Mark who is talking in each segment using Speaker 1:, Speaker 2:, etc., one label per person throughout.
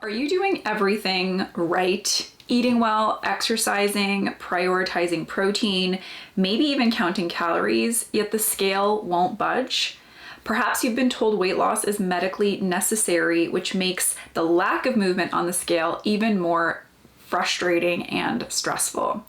Speaker 1: Are you doing everything right? Eating well, exercising, prioritizing protein, maybe even counting calories, yet the scale won't budge? Perhaps you've been told weight loss is medically necessary, which makes the lack of movement on the scale even more frustrating and stressful.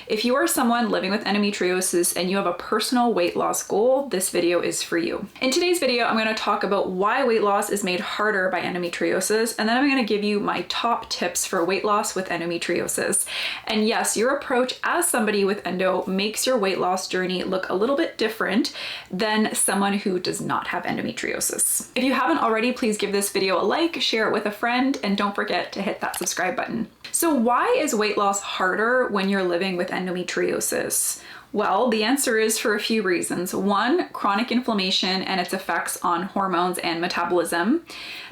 Speaker 1: If you are someone living with endometriosis and you have a personal weight loss goal, this video is for you. In today's video, I'm going to talk about why weight loss is made harder by endometriosis, and then I'm going to give you my top tips for weight loss with endometriosis. And yes, your approach as somebody with endo makes your weight loss journey look a little bit different than someone who does not have endometriosis. If you haven't already, please give this video a like, share it with a friend, and don't forget to hit that subscribe button. So why is weight loss harder when you're living with endometriosis? Well, the answer is for a few reasons. One, chronic inflammation and its effects on hormones and metabolism.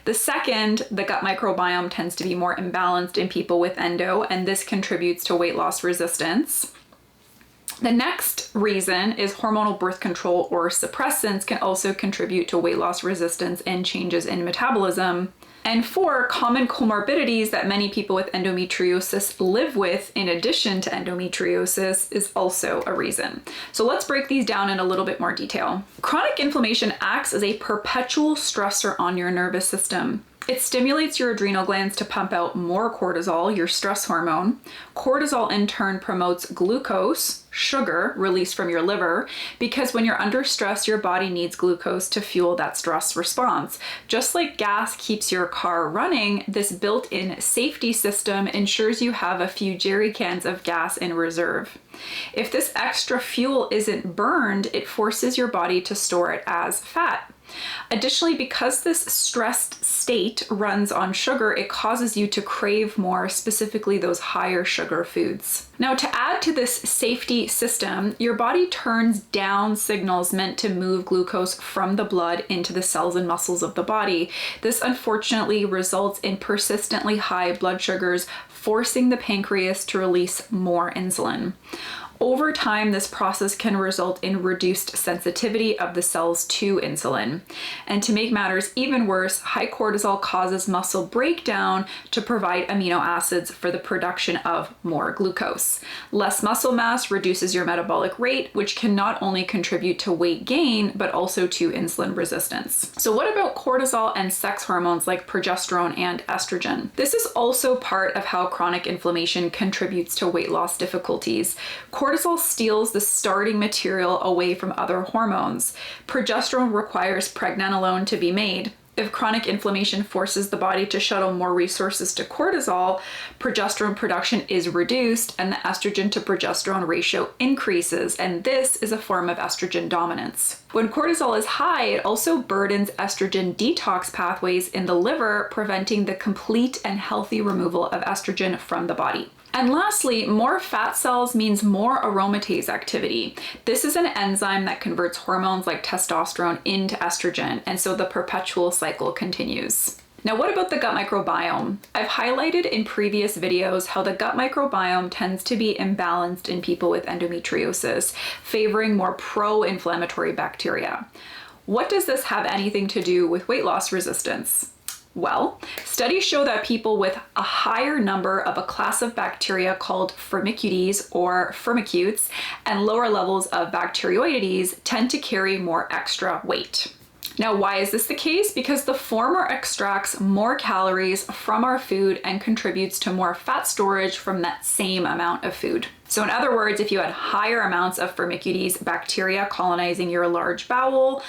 Speaker 1: The second, the gut microbiome tends to be more imbalanced in people with endo, and this contributes to weight loss resistance. The next reason is hormonal birth control or suppressants can also contribute to weight loss resistance and changes in metabolism. And four, common comorbidities that many people with endometriosis live with in addition to endometriosis is also a reason. So let's break these down in a little bit more detail. Chronic inflammation acts as a perpetual stressor on your nervous system. It stimulates your adrenal glands to pump out more cortisol, your stress hormone. Cortisol in turn promotes glucose, sugar, released from your liver, because when you're under stress, your body needs glucose to fuel that stress response. Just like gas keeps your car running, this built-in safety system ensures you have a few jerry cans of gas in reserve. If this extra fuel isn't burned, it forces your body to store it as fat. Additionally, because this stressed state runs on sugar, it causes you to crave more, specifically those higher sugar foods. Now, to add to this safety system, your body turns down signals meant to move glucose from the blood into the cells and muscles of the body. This unfortunately results in persistently high blood sugars, forcing the pancreas to release more insulin. Over time, this process can result in reduced sensitivity of the cells to insulin. And to make matters even worse, high cortisol causes muscle breakdown to provide amino acids for the production of more glucose. Less muscle mass reduces your metabolic rate, which can not only contribute to weight gain, but also to insulin resistance. So what about cortisol and sex hormones like progesterone and estrogen? This is also part of how chronic inflammation contributes to weight loss difficulties. Cortisol steals the starting material away from other hormones. Progesterone requires pregnenolone to be made. If chronic inflammation forces the body to shuttle more resources to cortisol, progesterone production is reduced and the estrogen to progesterone ratio increases, and this is a form of estrogen dominance. When cortisol is high, it also burdens estrogen detox pathways in the liver, preventing the complete and healthy removal of estrogen from the body. And lastly, more fat cells means more aromatase activity. This is an enzyme that converts hormones like testosterone into estrogen, and so the perpetual cycle continues. Now, what about the gut microbiome? I've highlighted in previous videos how the gut microbiome tends to be imbalanced in people with endometriosis, favoring more pro-inflammatory bacteria. What does this have anything to do with weight loss resistance? Well, studies show that people with a higher number of a class of bacteria called Firmicutes or Firmicutes and lower levels of Bacteroidetes tend to carry more extra weight. Now, why is this the case? Because the former extracts more calories from our food and contributes to more fat storage from that same amount of food. So in other words, if you had higher amounts of Firmicutes bacteria colonizing your large bowel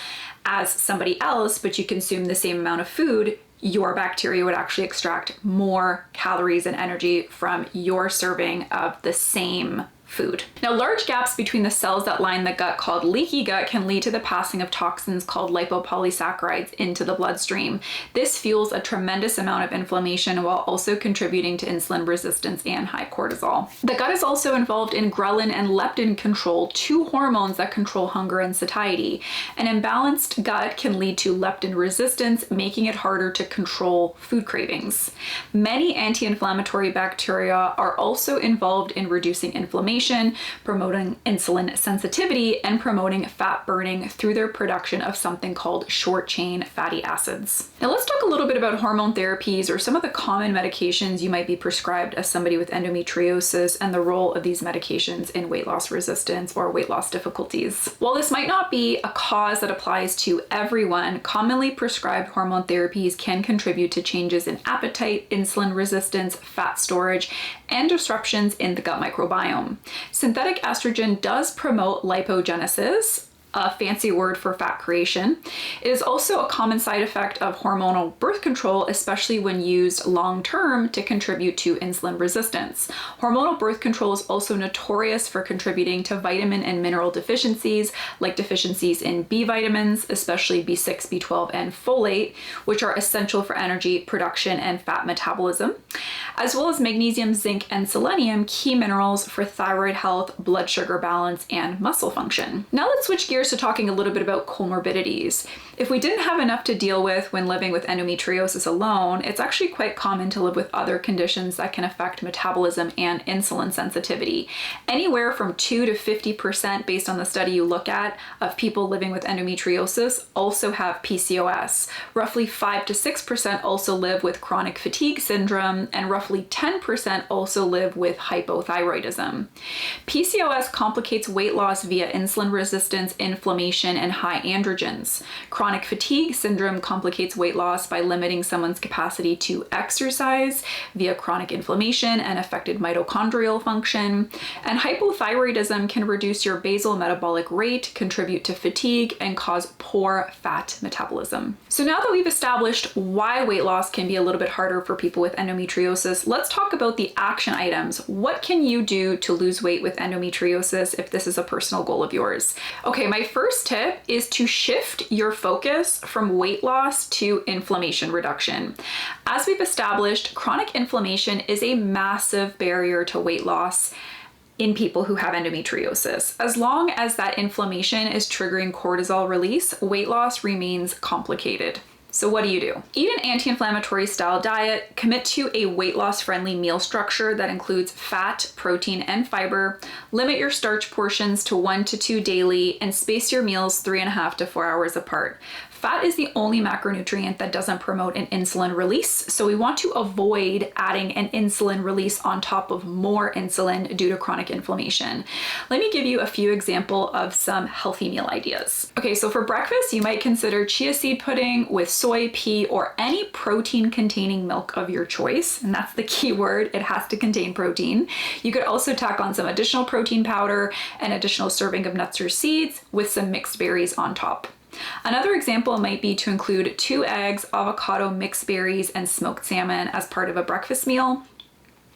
Speaker 1: as somebody else, but you consume the same amount of food, your bacteria would actually extract more calories and energy from your serving of the same food. Now, large gaps between the cells that line the gut called leaky gut can lead to the passing of toxins called lipopolysaccharides into the bloodstream. This fuels a tremendous amount of inflammation while also contributing to insulin resistance and high cortisol. The gut is also involved in ghrelin and leptin control, two hormones that control hunger and satiety. An imbalanced gut can lead to leptin resistance, making it harder to control food cravings. Many anti-inflammatory bacteria are also involved in reducing inflammation inflammation, promoting insulin sensitivity, and promoting fat burning through their production of something called short-chain fatty acids. Now let's talk a little bit about hormone therapies or some of the common medications you might be prescribed as somebody with endometriosis and the role of these medications in weight loss resistance or weight loss difficulties. While this might not be a cause that applies to everyone, commonly prescribed hormone therapies can contribute to changes in appetite, insulin resistance, fat storage, and disruptions in the gut microbiome. Synthetic estrogen does promote lipogenesis, a fancy word for fat creation. It is also a common side effect of hormonal birth control, especially when used long-term to contribute to insulin resistance. Hormonal birth control is also notorious for contributing to vitamin and mineral deficiencies, like deficiencies in B vitamins, especially B6, B12, and folate, which are essential for energy production and fat metabolism, as well as magnesium, zinc, and selenium, key minerals for thyroid health, blood sugar balance, and muscle function. Now let's switch gears to talking a little bit about comorbidities. If we didn't have enough to deal with when living with endometriosis alone, it's actually quite common to live with other conditions that can affect metabolism and insulin sensitivity. Anywhere from 2 to 50% based on the study you look at of people living with endometriosis also have PCOS. Roughly 5 to 6% also live with chronic fatigue syndrome, and roughly 10% also live with hypothyroidism. PCOS complicates weight loss via insulin resistance, inflammation, and high androgens. Chronic fatigue syndrome complicates weight loss by limiting someone's capacity to exercise via chronic inflammation and affected mitochondrial function. And hypothyroidism can reduce your basal metabolic rate, contribute to fatigue, and cause poor fat metabolism. So now that we've established why weight loss can be a little bit harder for people with endometriosis, let's talk about the action items. What can you do to lose weight with endometriosis if this is a personal goal of yours? Okay, my first tip is to shift your focus from weight loss to inflammation reduction. As we've established, chronic inflammation is a massive barrier to weight loss in people who have endometriosis. As long as that inflammation is triggering cortisol release, weight loss remains complicated. So what do? Eat an anti-inflammatory style diet, commit to a weight loss friendly meal structure that includes fat, protein, and fiber, limit your starch portions to 1 to 2 daily, and space your meals 3.5 to 4 hours apart. Fat is the only macronutrient that doesn't promote an insulin release, so we want to avoid adding an insulin release on top of more insulin due to chronic inflammation. Let me give you a few examples of some healthy meal ideas. Okay, so for breakfast, you might consider chia seed pudding with soy, pea, or any protein-containing milk of your choice, and that's the key word, it has to contain protein. You could also tack on some additional protein powder, an additional serving of nuts or seeds with some mixed berries on top. Another example might be to include 2 eggs, avocado, mixed berries, and smoked salmon as part of a breakfast meal.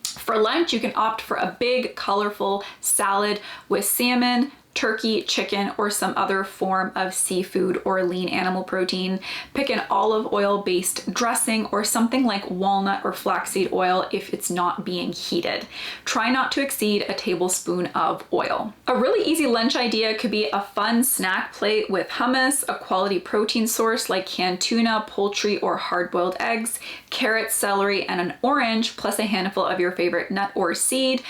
Speaker 1: For lunch, you can opt for a big, colorful salad with salmon, turkey, chicken, or some other form of seafood or lean animal protein. Pick an olive oil based dressing or something like walnut or flaxseed oil if it's not being heated. Try not to exceed a tablespoon of oil. A really easy lunch idea could be a fun snack plate with hummus, a quality protein source like canned tuna, poultry, or hard-boiled eggs, carrots, celery, and an orange, plus a handful of your favorite nut or seed.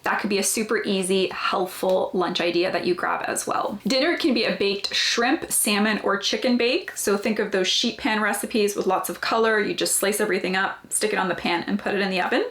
Speaker 1: That could be a super easy, healthful lunch idea that you grab as well. Dinner can be a baked shrimp, salmon, or chicken bake. So think of those sheet pan recipes with lots of color. You just slice everything up, stick it on the pan, and put it in the oven.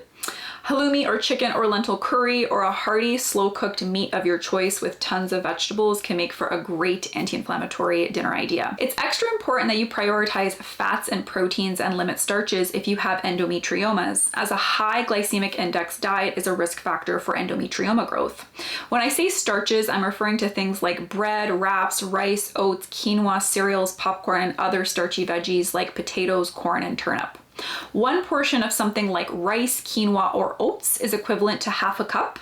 Speaker 1: Halloumi or chicken or lentil curry or a hearty, slow-cooked meat of your choice with tons of vegetables can make for a great anti-inflammatory dinner idea. It's extra important that you prioritize fats and proteins and limit starches if you have endometriomas, as a high glycemic index diet is a risk factor for endometrioma growth. When I say starches, I'm referring to things like bread, wraps, rice, oats, quinoa, cereals, popcorn, and other starchy veggies like potatoes, corn, and turnip. 1 portion of something like rice, quinoa, or oats is equivalent to half a cup,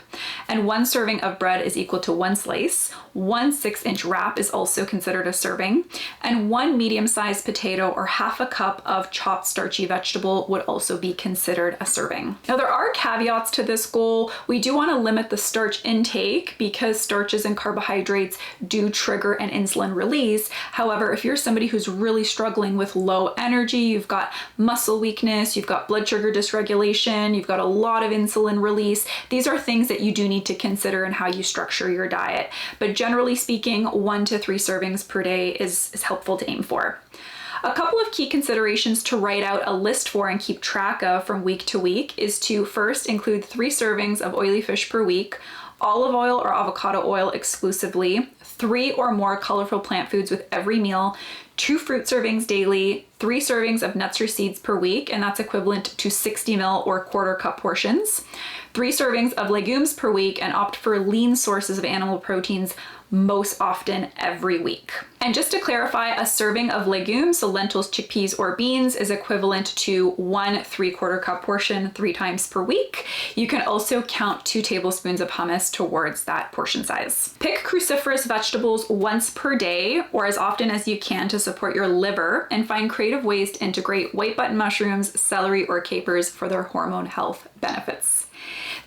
Speaker 1: and 1 serving of bread is equal to 1 slice. 1 6-inch wrap is also considered a serving, and 1 medium-sized potato or half a cup of chopped starchy vegetable would also be considered a serving. Now, there are caveats to this goal. We do want to limit the starch intake because starches and carbohydrates do trigger an insulin release. However, if you're somebody who's really struggling with low energy, you've got muscle weakness, you've got blood sugar dysregulation, you've got a lot of insulin release. These are things that you do need to consider in how you structure your diet. But generally speaking, 1 to 3 servings per day is helpful to aim for. A couple of key considerations to write out a list for and keep track of from week to week is to first include 3 servings of oily fish per week, olive oil or avocado oil exclusively, 3 or more colorful plant foods with every meal, 2 fruit servings daily, 3 servings of nuts or seeds per week, and that's equivalent to 60 ml or quarter cup portions, 3 servings of legumes per week, and opt for lean sources of animal proteins most often every week. And just to clarify, a serving of legumes, so lentils, chickpeas, or beans, is equivalent to 1 3/4 cup portion 3 times per week. You can also count 2 tablespoons of hummus towards that portion size. Pick cruciferous vegetables once per day or as often as you can to support your liver, and find creative ways to integrate white button mushrooms, celery, or capers for their hormone health benefits.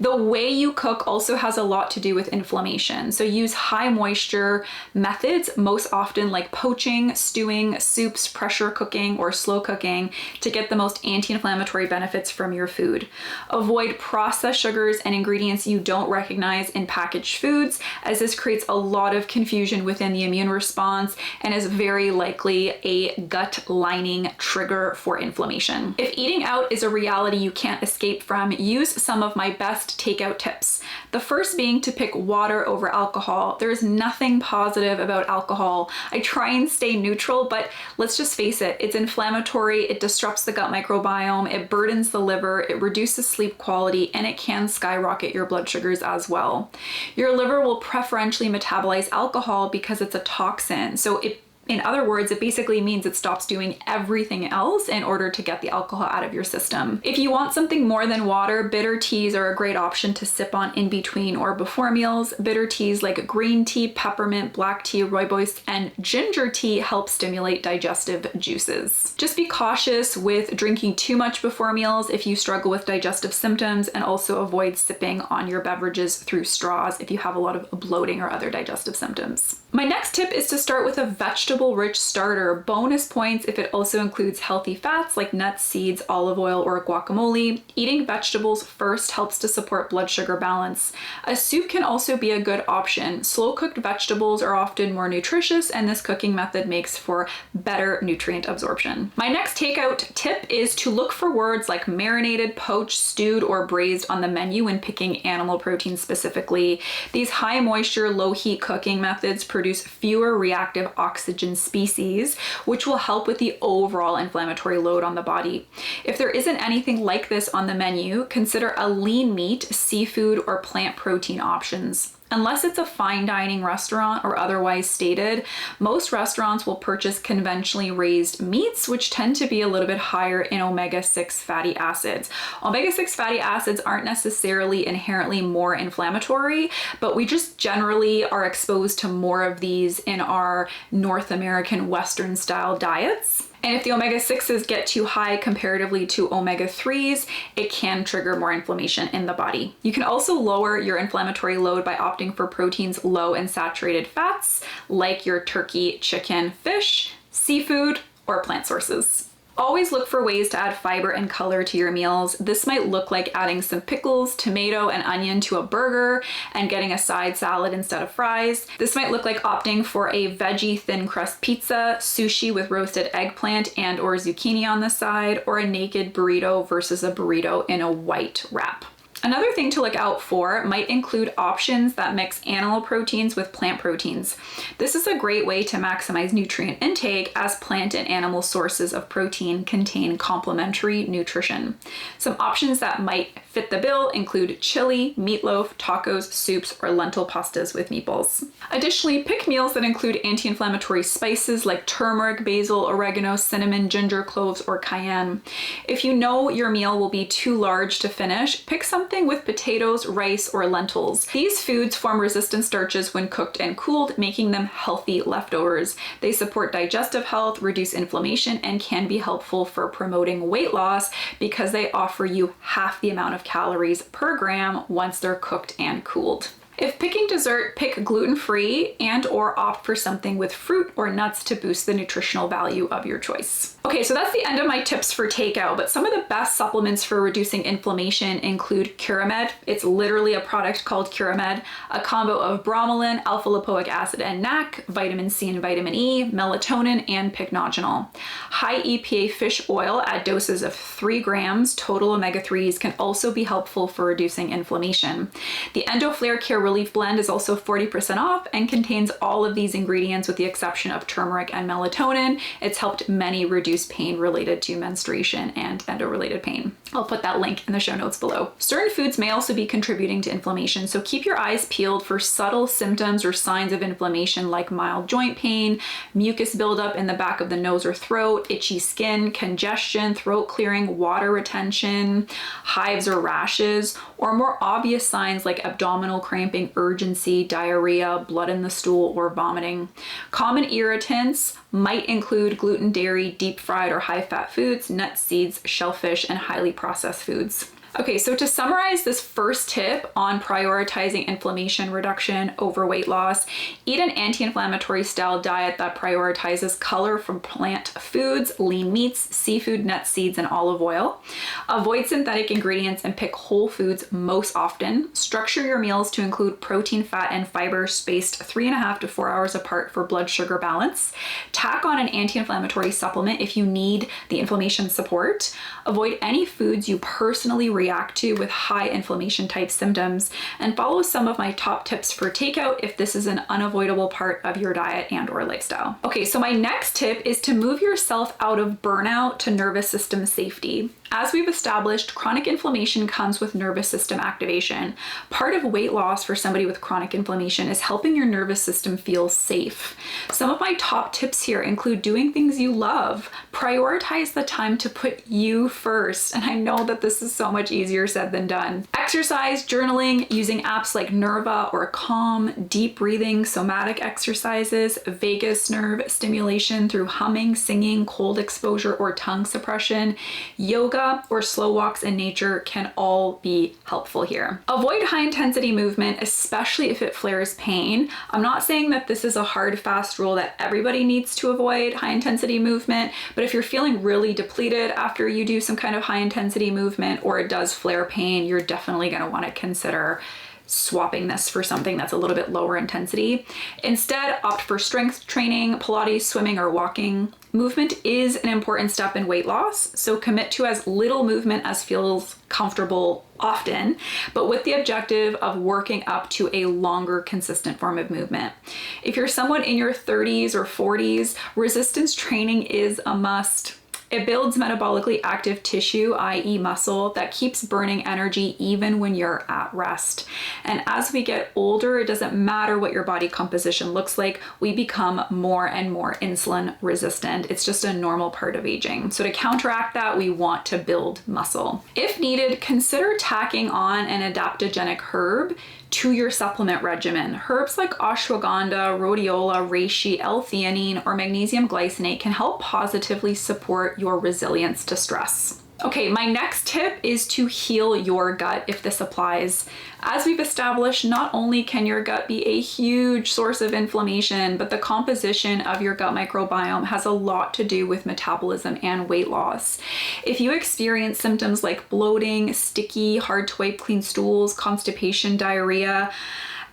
Speaker 1: The way you cook also has a lot to do with inflammation. So use high moisture methods, most often like poaching, stewing, soups, pressure cooking, or slow cooking to get the most anti-inflammatory benefits from your food. Avoid processed sugars and ingredients you don't recognize in packaged foods, as this creates a lot of confusion within the immune response and is very likely a gut lining trigger for inflammation. If eating out is a reality you can't escape from, use some of my best takeout tips. The first being to pick water over alcohol. There is nothing positive about alcohol. I try and stay neutral, but let's just face it, it's inflammatory, it disrupts the gut microbiome, it burdens the liver, it reduces sleep quality, and it can skyrocket your blood sugars as well. Your liver will preferentially metabolize alcohol because it's a toxin. So in other words, it basically means it stops doing everything else in order to get the alcohol out of your system. If you want something more than water, bitter teas are a great option to sip on in between or before meals. Bitter teas like green tea, peppermint, black tea, rooibos, and ginger tea help stimulate digestive juices. Just be cautious with drinking too much before meals if you struggle with digestive symptoms, and also avoid sipping on your beverages through straws if you have a lot of bloating or other digestive symptoms. My next tip is to start with a vegetable-rich starter. Bonus points if it also includes healthy fats like nuts, seeds, olive oil, or guacamole. Eating vegetables first helps to support blood sugar balance. A soup can also be a good option. Slow-cooked vegetables are often more nutritious, and this cooking method makes for better nutrient absorption. My next takeout tip is to look for words like marinated, poached, stewed, or braised on the menu when picking animal protein specifically. These high moisture, low heat cooking methods produce fewer reactive oxygen species, which will help with the overall inflammatory load on the body. If there isn't anything like this on the menu, consider a lean meat, seafood, or plant protein options. Unless it's a fine dining restaurant or otherwise stated, most restaurants will purchase conventionally raised meats, which tend to be a little bit higher in omega-6 fatty acids. Omega-6 fatty acids aren't necessarily inherently more inflammatory, but we just generally are exposed to more of these in our North American Western style diets. And if the omega-6s get too high comparatively to omega-3s, it can trigger more inflammation in the body. You can also lower your inflammatory load by opting for proteins low in saturated fats, like your turkey, chicken, fish, seafood, or plant sources. Always look for ways to add fiber and color to your meals. This might look like adding some pickles, tomato, and onion to a burger and getting a side salad instead of fries. This might look like opting for a veggie thin crust pizza, sushi with roasted eggplant and or zucchini on the side, or a naked burrito versus a burrito in a white wrap. Another thing to look out for might include options that mix animal proteins with plant proteins. This is a great way to maximize nutrient intake, as plant and animal sources of protein contain complementary nutrition. Some options that might fit the bill include chili, meatloaf, tacos, soups, or lentil pastas with meatballs. Additionally, pick meals that include anti-inflammatory spices like turmeric, basil, oregano, cinnamon, ginger, cloves, or cayenne. If you know your meal will be too large to finish, pick something with potatoes, rice, or lentils. These foods form resistant starches when cooked and cooled, making them healthy leftovers. They support digestive health, reduce inflammation, and can be helpful for promoting weight loss because they offer you half the amount of calories per gram once they're cooked and cooled. If picking dessert, pick gluten-free and or opt for something with fruit or nuts to boost the nutritional value of your choice. Okay, so that's the end of my tips for takeout, but some of the best supplements for reducing inflammation include Curamed. It's literally a product called Curamed, a combo of bromelain, alpha-lipoic acid and NAC, vitamin C and vitamin E, melatonin, and pycnogenol. High EPA fish oil at doses of 3 grams total omega-3s can also be helpful for reducing inflammation. The Endo Flare Care Relief Blend is also 40% off and contains all of these ingredients with the exception of turmeric and melatonin. It's helped many reduce pain related to menstruation and endo-related pain. I'll put that link in the show notes below. Certain foods may also be contributing to inflammation, so keep your eyes peeled for subtle symptoms or signs of inflammation like mild joint pain, mucus buildup in the back of the nose or throat, itchy skin, congestion, throat clearing, water retention, hives or rashes, or more obvious signs like abdominal cramping, urgency, diarrhea, blood in the stool, or vomiting. Common irritants might include gluten, dairy, deep fried or high fat foods, nuts, seeds, shellfish, and highly processed foods. Okay, so to summarize this first tip on prioritizing inflammation reduction over weight loss, eat an anti-inflammatory style diet that prioritizes color from plant foods, lean meats, seafood, nuts, seeds, and olive oil. Avoid synthetic ingredients and pick whole foods most often. Structure your meals to include protein, fat, and fiber spaced 3.5 to 4 hours apart for blood sugar balance. Tack on an anti-inflammatory supplement if you need the inflammation support. Avoid any foods you personally react to with high inflammation type symptoms, and follow some of my top tips for takeout if this is an unavoidable part of your diet and or lifestyle. Okay, so my next tip is to move yourself out of burnout to nervous system safety. As we've established, chronic inflammation comes with nervous system activation. Part of weight loss for somebody with chronic inflammation is helping your nervous system feel safe. Some of my top tips here include doing things you love. Prioritize the time to put you first. And I know that this is so much easier said than done. Exercise, journaling, using apps like Nerva or Calm, deep breathing, somatic exercises, vagus nerve stimulation through humming, singing, cold exposure, or tongue suppression, yoga, or slow walks in nature can all be helpful here. Avoid high intensity movement, especially if it flares pain. I'm not saying that this is a hard, fast rule that everybody needs to avoid high intensity movement, but if you're feeling really depleted after you do some kind of high intensity movement or it does flare pain, you're definitely going to want to consider swapping this for something that's a little bit lower intensity. Instead, opt for strength training, Pilates, swimming, or walking. Movement is an important step in weight loss, so commit to as little movement as feels comfortable often, but with the objective of working up to a longer, consistent form of movement. If you're someone in your 30s or 40s, resistance training is a must. It builds metabolically active tissue, i.e. muscle, that keeps burning energy even when you're at rest. And as we get older, it doesn't matter what your body composition looks like, we become more and more insulin resistant. It's just a normal part of aging. So to counteract that, we want to build muscle. If needed, consider tacking on an adaptogenic herb to your supplement regimen. Herbs like ashwagandha, rhodiola, reishi, L-theanine, or magnesium glycinate can help positively support your resilience to stress. Okay, my next tip is to heal your gut if this applies. As we've established, not only can your gut be a huge source of inflammation, but the composition of your gut microbiome has a lot to do with metabolism and weight loss. If you experience symptoms like bloating, sticky, hard to wipe clean stools, constipation, diarrhea,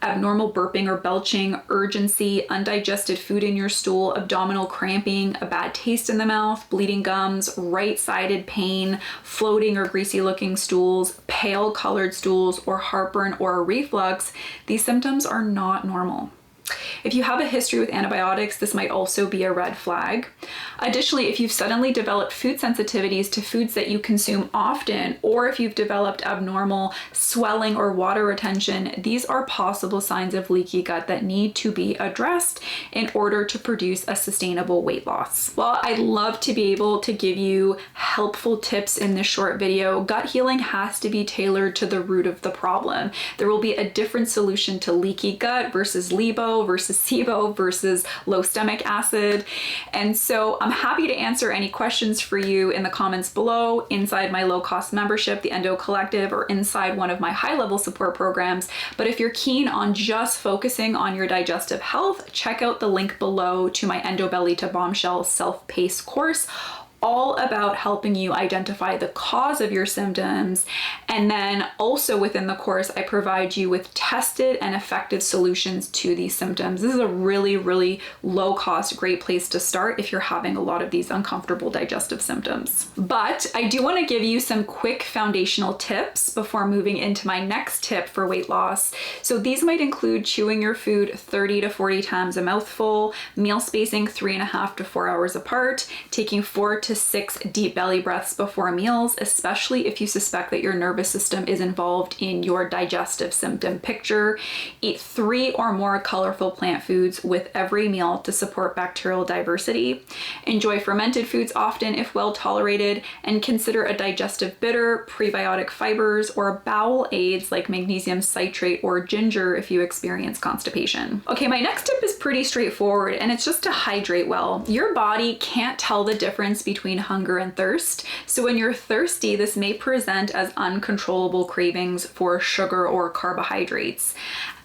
Speaker 1: abnormal burping or belching, urgency, undigested food in your stool, abdominal cramping, a bad taste in the mouth, bleeding gums, right-sided pain, floating or greasy looking stools, pale colored stools, or heartburn or reflux, these symptoms are not normal. If you have a history with antibiotics, this might also be a red flag. Additionally, if you've suddenly developed food sensitivities to foods that you consume often, or if you've developed abnormal swelling or water retention, these are possible signs of leaky gut that need to be addressed in order to produce a sustainable weight loss. While I'd love to be able to give you helpful tips in this short video, gut healing has to be tailored to the root of the problem. There will be a different solution to leaky gut versus LIBO versus SIBO versus low stomach acid. And so I'm I'm happy to answer any questions for you in the comments below, inside my low-cost membership, the Endo Collective, or inside one of my high-level support programs. But if you're keen on just focusing on your digestive health, check out the link below to my Endo Belly to Bombshell self-paced course, all about helping you identify the cause of your symptoms. And then also within the course, I provide you with tested and effective solutions to these symptoms. This is a really, really low cost, great place to start if you're having a lot of these uncomfortable digestive symptoms. But I do want to give you some quick foundational tips before moving into my next tip for weight loss. So these might include chewing your food 30 to 40 times a mouthful, meal spacing 3.5 to 4 hours apart, taking 4 to 6 deep belly breaths before meals, especially if you suspect that your nervous system is involved in your digestive symptom picture. Eat 3 or more colorful plant foods with every meal to support bacterial diversity. Enjoy fermented foods often if well tolerated, and consider a digestive bitter, prebiotic fibers, or bowel aids like magnesium citrate or ginger if you experience constipation. Okay, my next tip is pretty straightforward, and it's just to hydrate well. Your body can't tell the difference between hunger and thirst. So when you're thirsty, this may present as uncontrollable cravings for sugar or carbohydrates.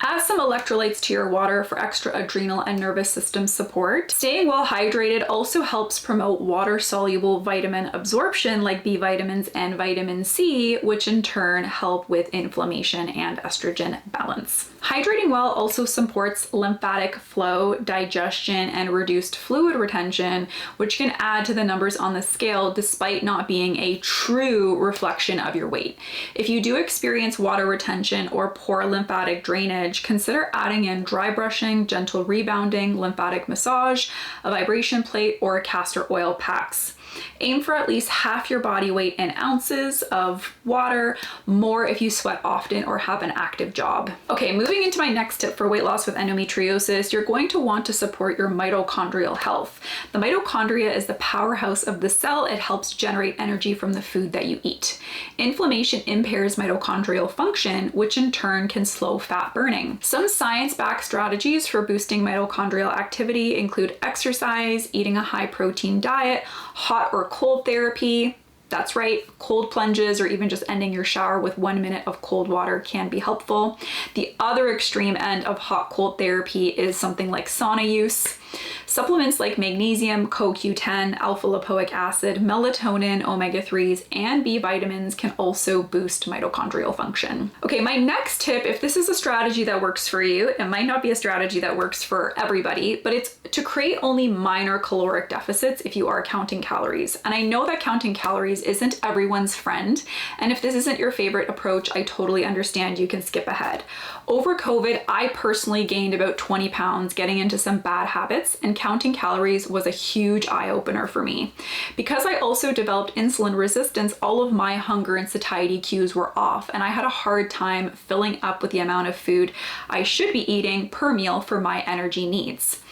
Speaker 1: Add some electrolytes to your water for extra adrenal and nervous system support. Staying well hydrated also helps promote water-soluble vitamin absorption like B vitamins and vitamin C, which in turn help with inflammation and estrogen balance. Hydrating well also supports lymphatic flow, digestion, and reduced fluid retention, which can add to the numbers on the scale despite not being a true reflection of your weight. If you do experience water retention or poor lymphatic drainage, consider adding in dry brushing, gentle rebounding, lymphatic massage, a vibration plate, or castor oil packs. Aim for at least half your body weight in ounces of water, more if you sweat often or have an active job. Okay, moving into my next tip for weight loss with endometriosis, you're going to want to support your mitochondrial health. The mitochondria is the powerhouse of the cell. It helps generate energy from the food that you eat. Inflammation impairs mitochondrial function, which in turn can slow fat burning. Some science-backed strategies for boosting mitochondrial activity include exercise, eating a high-protein diet, hot or cold therapy. That's right, cold plunges or even just ending your shower with 1 minute of cold water can be helpful. The other extreme end of hot-cold therapy is something like sauna use. Supplements like magnesium, CoQ10, alpha-lipoic acid, melatonin, omega-3s, and B vitamins can also boost mitochondrial function. Okay, my next tip, if this is a strategy that works for you, it might not be a strategy that works for everybody, but it's to create only minor caloric deficits if you are counting calories. And I know that counting calories isn't everyone's friend, and if this isn't your favorite approach, I totally understand. You can skip ahead. Over COVID, I personally gained about 20 pounds getting into some bad habits, and counting calories was a huge eye-opener for me. Because I also developed insulin resistance, all of my hunger and satiety cues were off, and I had a hard time filling up with the amount of food I should be eating per meal for my energy needs.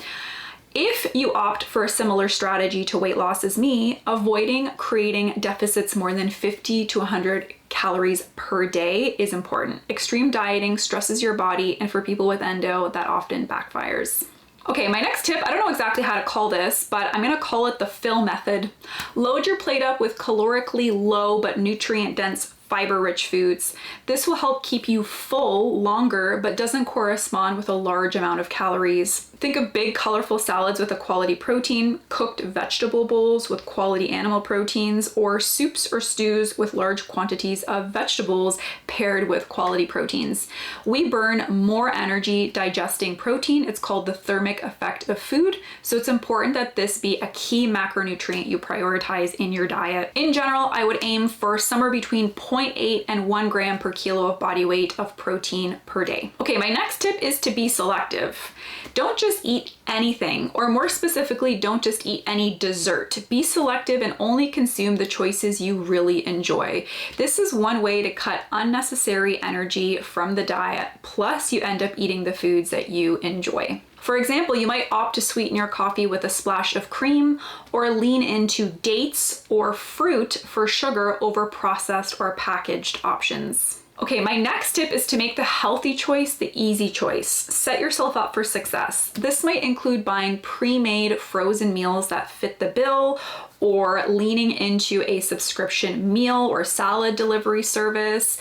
Speaker 1: If you opt for a similar strategy to weight loss as me, avoiding creating deficits more than 50 to 100 calories per day is important. Extreme dieting stresses your body, and for people with endo, that often backfires. Okay, my next tip, I don't know exactly how to call this, but I'm gonna call it the fill method. Load your plate up with calorically low but nutrient-dense fiber-rich foods. This will help keep you full longer, but doesn't correspond with a large amount of calories. Think of big, colorful salads with a quality protein, cooked vegetable bowls with quality animal proteins, or soups or stews with large quantities of vegetables paired with quality proteins. We burn more energy digesting protein. It's called the thermic effect of food, so it's important that this be a key macronutrient you prioritize in your diet. In general, I would aim for somewhere between 0.8 and 1 gram per kilo of body weight of protein per day. Okay, my next tip is to be selective. Don't just eat anything, or more specifically, don't just eat any dessert. Be selective and only consume the choices you really enjoy. This is one way to cut unnecessary energy from the diet, plus you end up eating the foods that you enjoy. For example, you might opt to sweeten your coffee with a splash of cream, or lean into dates or fruit for sugar over processed or packaged options. Okay, my next tip is to make the healthy choice the easy choice. Set yourself up for success. This might include buying pre-made frozen meals that fit the bill, or leaning into a subscription meal or salad delivery service,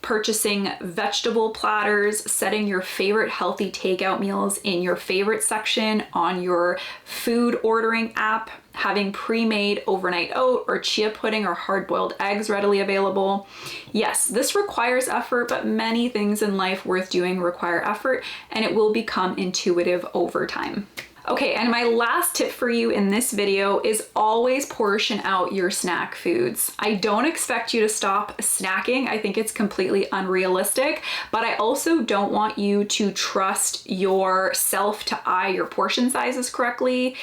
Speaker 1: purchasing vegetable platters, setting your favorite healthy takeout meals in your favorite section on your food ordering app, having pre-made overnight oat or chia pudding or hard-boiled eggs readily available. Yes, this requires effort, but many things in life worth doing require effort, and it will become intuitive over time. Okay, and my last tip for you in this video is always portion out your snack foods. I don't expect you to stop snacking. I think it's completely unrealistic, but I also don't want you to trust yourself to eye your portion sizes correctly.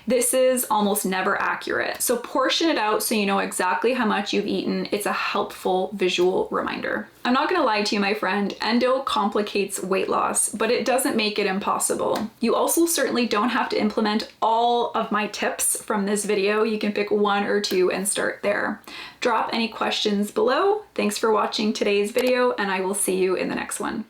Speaker 1: This is almost never accurate. So portion it out so you know exactly how much you've eaten. It's a helpful visual reminder. I'm not gonna lie to you, my friend, endo complicates weight loss, but it doesn't make it impossible. You also certainly don't have to implement all of my tips from this video. You can pick one or two and start there. Drop any questions below. Thanks for watching today's video, and I will see you in the next one.